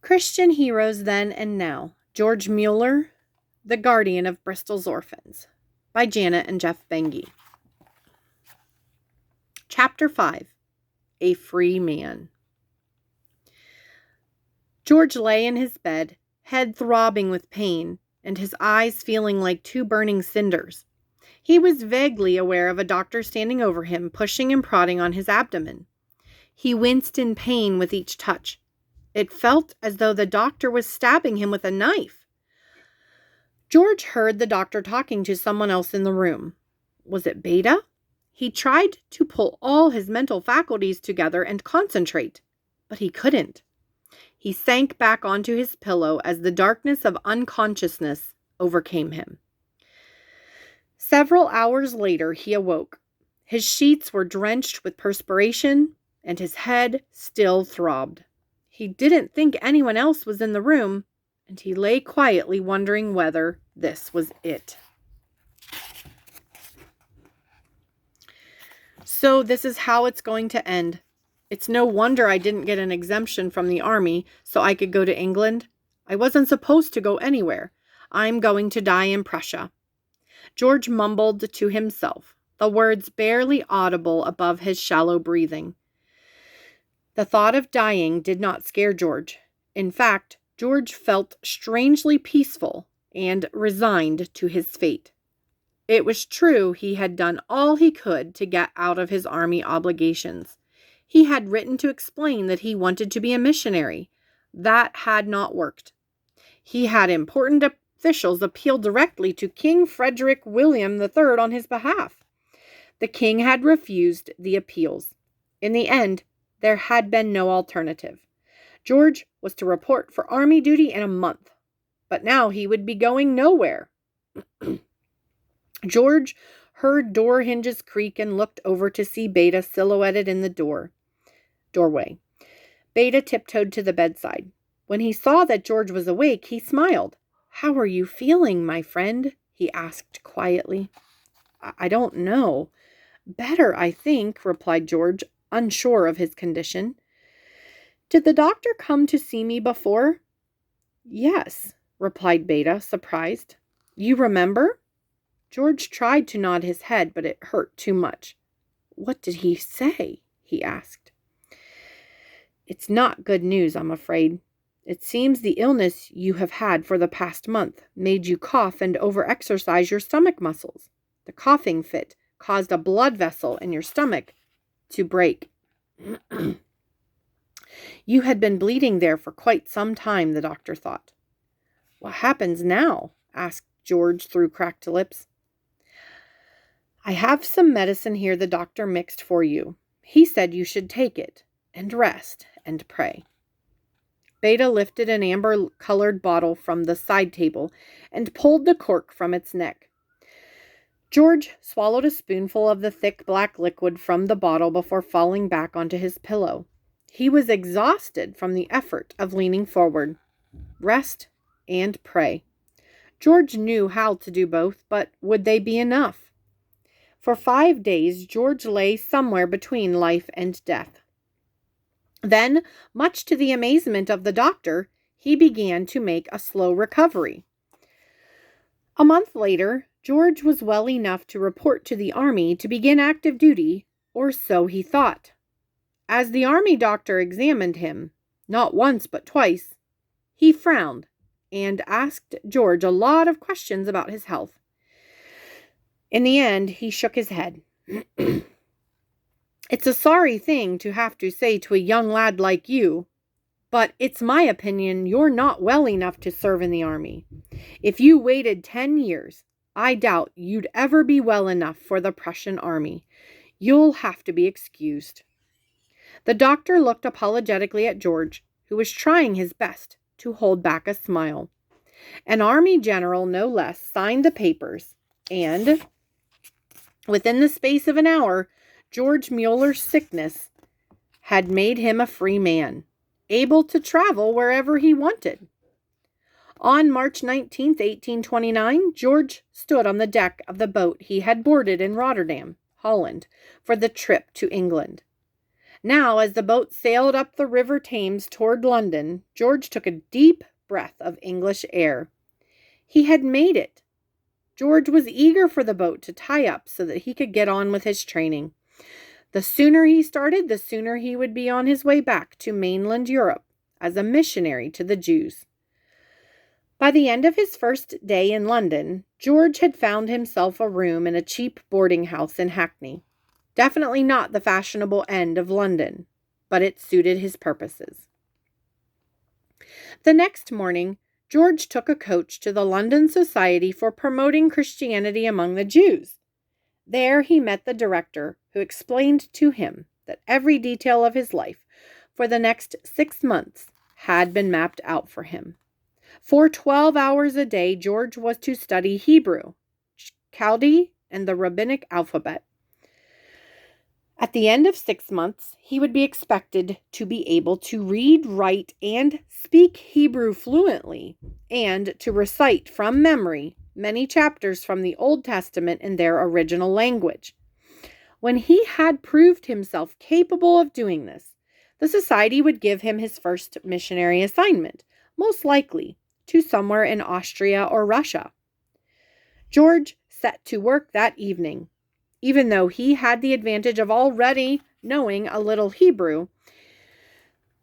Christian Heroes Then and Now, George Muller, The Guardian of Bristol's Orphans, by Janet and Geoff Benge. Chapter 5, A Free Man. George lay in his bed, head throbbing with pain, and his eyes feeling like two burning cinders. He was vaguely aware of a doctor standing over him, pushing and prodding on his abdomen. He winced in pain with each touch. It felt as though the doctor was stabbing him with a knife. George heard the doctor talking to someone else in the room. Was it Beta? He tried to pull all his mental faculties together and concentrate, but he couldn't. He sank back onto his pillow as the darkness of unconsciousness overcame him. Several hours later, he awoke. His sheets were drenched with perspiration, and his head still throbbed. He didn't think anyone else was in the room, and he lay quietly wondering whether this was it. So this is how it's going to end. It's no wonder I didn't get an exemption from the army so I could go to England. I wasn't supposed to go anywhere. I'm going to die in Prussia. George mumbled to himself, the words barely audible above his shallow breathing. The thought of dying did not scare George. In fact, George felt strangely peaceful and resigned to his fate. It was true he had done all he could to get out of his army obligations. He had written to explain that he wanted to be a missionary. That had not worked. He had important officials appeal directly to King Frederick William III on his behalf. The king had refused the appeals. In the end, there had been no alternative. George was to report for army duty in a month, but now he would be going nowhere. George heard door hinges creak and looked over to see Beta silhouetted in the doorway. Beta tiptoed to the bedside. When he saw that George was awake, he smiled. "How are you feeling, my friend?" he asked quietly. I don't know. Better, I think," replied George, unsure of his condition. "Did the doctor come to see me before?" "Yes," replied Beta, surprised. "You remember?" George tried to nod his head, but it hurt too much. "What did he say?" he asked. "It's not good news, I'm afraid. It seems the illness you have had for the past month made you cough and overexercise your stomach muscles. The coughing fit caused a blood vessel in your stomach to break. You had been bleeding there for quite some time, the doctor thought." "What happens now?" asked George through cracked lips. "I have some medicine here the doctor mixed for you. He said you should take it, and rest, and pray." Beta lifted an amber-colored bottle from the side table and pulled the cork from its neck. George swallowed a spoonful of the thick black liquid from the bottle before falling back onto his pillow. He was exhausted from the effort of leaning forward. Rest and pray. George knew how to do both, but would they be enough? For 5 days, George lay somewhere between life and death. Then, much to the amazement of the doctor, he began to make a slow recovery. A month later, George was well enough to report to the army to begin active duty, or so he thought. As the army doctor examined him, not once but twice, he frowned and asked George a lot of questions about his health. In the end, he shook his head. "It's a sorry thing to have to say to a young lad like you, but it's my opinion you're not well enough to serve in the army. If you waited 10 years, I doubt you'd ever be well enough for the Prussian army. You'll have to be excused." The doctor looked apologetically at George, who was trying his best to hold back a smile. An army general, no less, signed the papers, and within the space of an hour, George Muller's sickness had made him a free man, able to travel wherever he wanted. On March 19, 1829, George stood on the deck of the boat he had boarded in Rotterdam, Holland, for the trip to England. Now, as the boat sailed up the River Thames toward London, George took a deep breath of English air. He had made it. George was eager for the boat to tie up so that he could get on with his training. The sooner he started, the sooner he would be on his way back to mainland Europe as a missionary to the Jews. By the end of his first day in London, George had found himself a room in a cheap boarding house in Hackney. Definitely not the fashionable end of London, but it suited his purposes. The next morning, George took a coach to the London Society for Promoting Christianity Among the Jews. There he met the director, who explained to him that every detail of his life for the next 6 months had been mapped out for him. For 12 hours a day, George was to study Hebrew, Chaldee, and the rabbinic alphabet. At the end of 6 months, he would be expected to be able to read, write, and speak Hebrew fluently, and to recite from memory many chapters from the Old Testament in their original language. When he had proved himself capable of doing this, the society would give him his first missionary assignment, most likely to somewhere in Austria or Russia. George set to work that evening. Even though he had the advantage of already knowing a little Hebrew,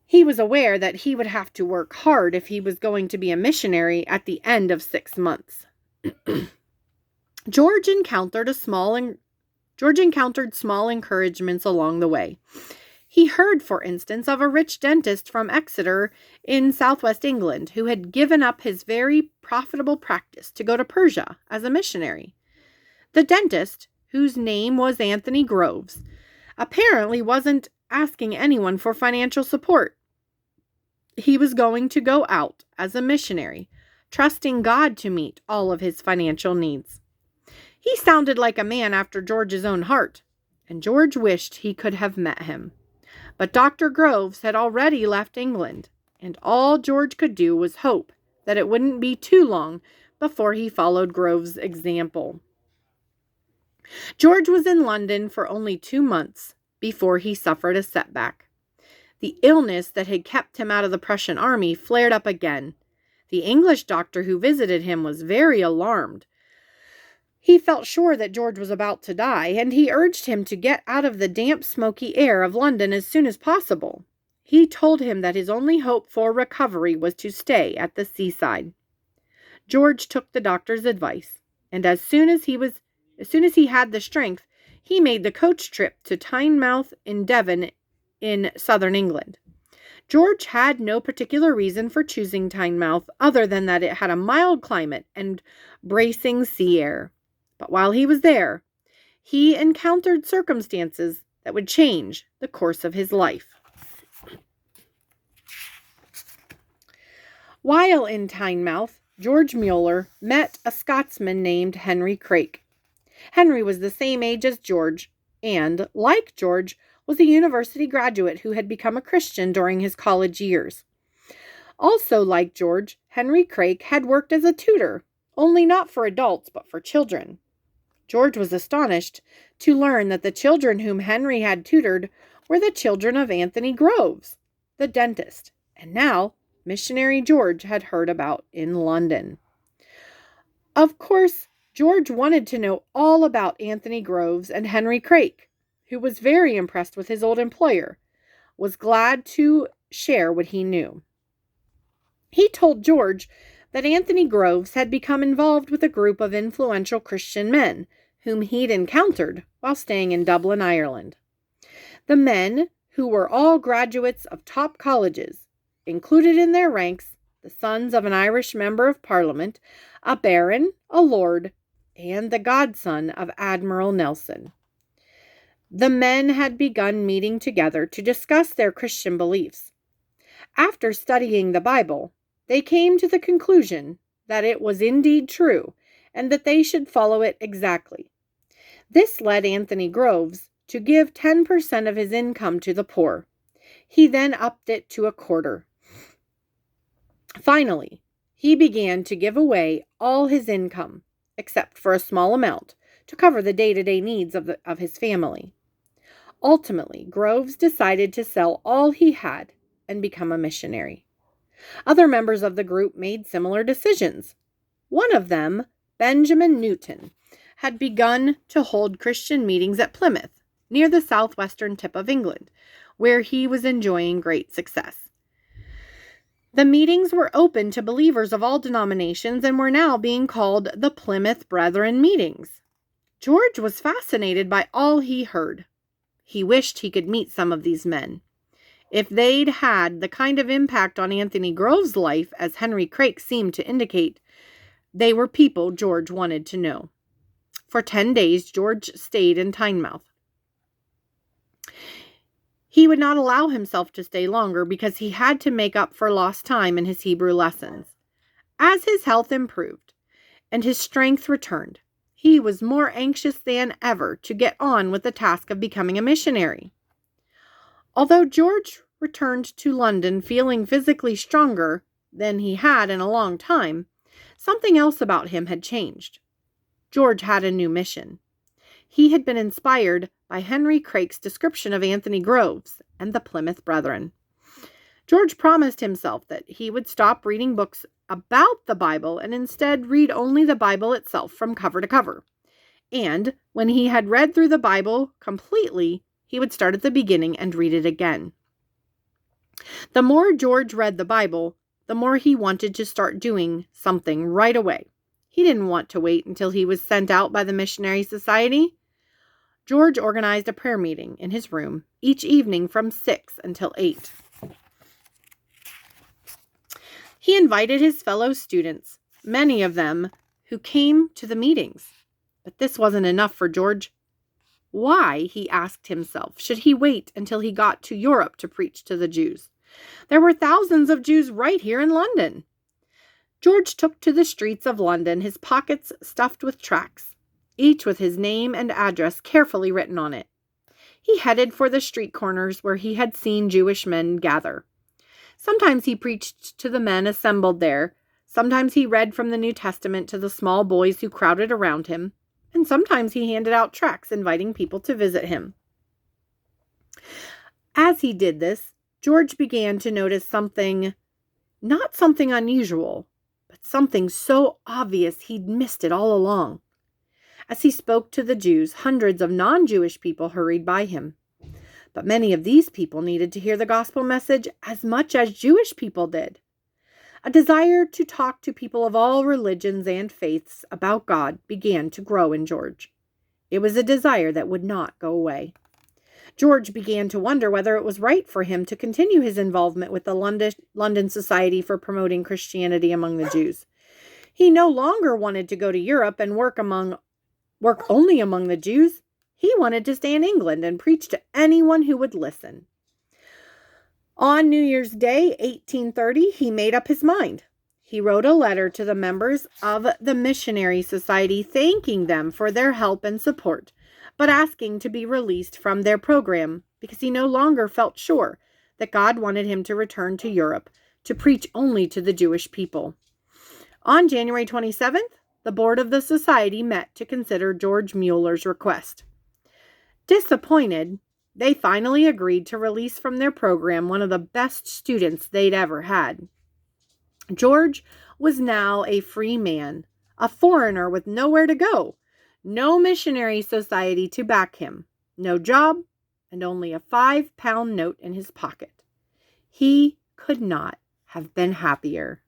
he was aware that he would have to work hard if he was going to be a missionary at the end of 6 months. George encountered small encouragements along the way. He heard, for instance, of a rich dentist from Exeter in southwest England who had given up his very profitable practice to go to Persia as a missionary. The dentist, whose name was Anthony Groves, apparently wasn't asking anyone for financial support. He was going to go out as a missionary, trusting God to meet all of his financial needs. He sounded like a man after George's own heart, and George wished he could have met him. But Dr. Groves had already left England, and all George could do was hope that it wouldn't be too long before he followed Groves' example. George was in London for only 2 months before he suffered a setback. The illness that had kept him out of the Prussian army flared up again. The English doctor who visited him was very alarmed. He felt sure that George was about to die, and he urged him to get out of the damp, smoky air of London as soon as possible. He told him that his only hope for recovery was to stay at the seaside. George took the doctor's advice, and as soon as he had the strength, he made the coach trip to Tynemouth in Devon in southern England. George had no particular reason for choosing Tynemouth other than that it had a mild climate and bracing sea air. But while he was there, he encountered circumstances that would change the course of his life. While in Tynemouth, George Muller met a Scotsman named Henry Craik. Henry was the same age as George and, like George, was a university graduate who had become a Christian during his college years. Also like George, Henry Craik had worked as a tutor, only not for adults but for children. George was astonished to learn that the children whom Henry had tutored were the children of Anthony Groves, the dentist, and now missionary George had heard about in London. Of course, George wanted to know all about Anthony Groves, and Henry Craik, who was very impressed with his old employer, was glad to share what he knew. He told George that Anthony Groves had become involved with a group of influential Christian men whom he'd encountered while staying in Dublin, Ireland. The men, who were all graduates of top colleges, included in their ranks the sons of an Irish member of Parliament, a baron, a lord, and the godson of Admiral Nelson. The men had begun meeting together to discuss their Christian beliefs. After studying the Bible, they came to the conclusion that it was indeed true and that they should follow it exactly. This led Anthony Groves to give 10% of his income to the poor. He then upped it to 25%. Finally, he began to give away all his income, except for a small amount, to cover the day-to-day needs of his family. Ultimately, Groves decided to sell all he had and become a missionary. Other members of the group made similar decisions. One of them, Benjamin Newton, had begun to hold Christian meetings at Plymouth, near the southwestern tip of England, where he was enjoying great success. The meetings were open to believers of all denominations and were now being called the Plymouth Brethren meetings. George was fascinated by all he heard. He wished he could meet some of these men. If they'd had the kind of impact on Anthony Groves' life as Henry Craik seemed to indicate, they were people George wanted to know. For 10 days, George stayed in Tynemouth. He would not allow himself to stay longer because he had to make up for lost time in his Hebrew lessons. As his health improved and his strength returned, he was more anxious than ever to get on with the task of becoming a missionary. Although George returned to London feeling physically stronger than he had in a long time, something else about him had changed. George had a new mission. He had been inspired by Henry Craik's description of Anthony Groves and the Plymouth Brethren. George promised himself that he would stop reading books about the Bible and instead read only the Bible itself from cover to cover. And when he had read through the Bible completely, he would start at the beginning and read it again. The more George read the Bible, the more he wanted to start doing something right away. He didn't want to wait until he was sent out by the Missionary Society. George organized a prayer meeting in his room each evening from 6 until 8. He invited his fellow students, many of them who came to the meetings. But this wasn't enough for George. Why, he asked himself, should he wait until he got to Europe to preach to the Jews? There were thousands of Jews right here in London. George took to the streets of London, his pockets stuffed with tracts, each with his name and address carefully written on it. He headed for the street corners where he had seen Jewish men gather. Sometimes he preached to the men assembled there. Sometimes he read from the New Testament to the small boys who crowded around him. And sometimes he handed out tracts inviting people to visit him. As he did this, George began to notice not something unusual, but something so obvious he'd missed it all along. As he spoke to the Jews, hundreds of non-Jewish people hurried by him. But many of these people needed to hear the gospel message as much as Jewish people did. A desire to talk to people of all religions and faiths about God began to grow in George. It was a desire that would not go away. George began to wonder whether it was right for him to continue his involvement with the London Society for Promoting Christianity Among the Jews. He no longer wanted to go to Europe and work only among the Jews. He wanted to stay in England and preach to anyone who would listen. On New Year's Day, 1830, he made up his mind. He wrote a letter to the members of the Missionary Society thanking them for their help and support, but asking to be released from their program because he no longer felt sure that God wanted him to return to Europe to preach only to the Jewish people. On January 27th, the board of the society met to consider George Muller's request. Disappointed, they finally agreed to release from their program one of the best students they'd ever had. George was now a free man, a foreigner with nowhere to go, no missionary society to back him, no job, and only a 5-pound note in his pocket. He could not have been happier.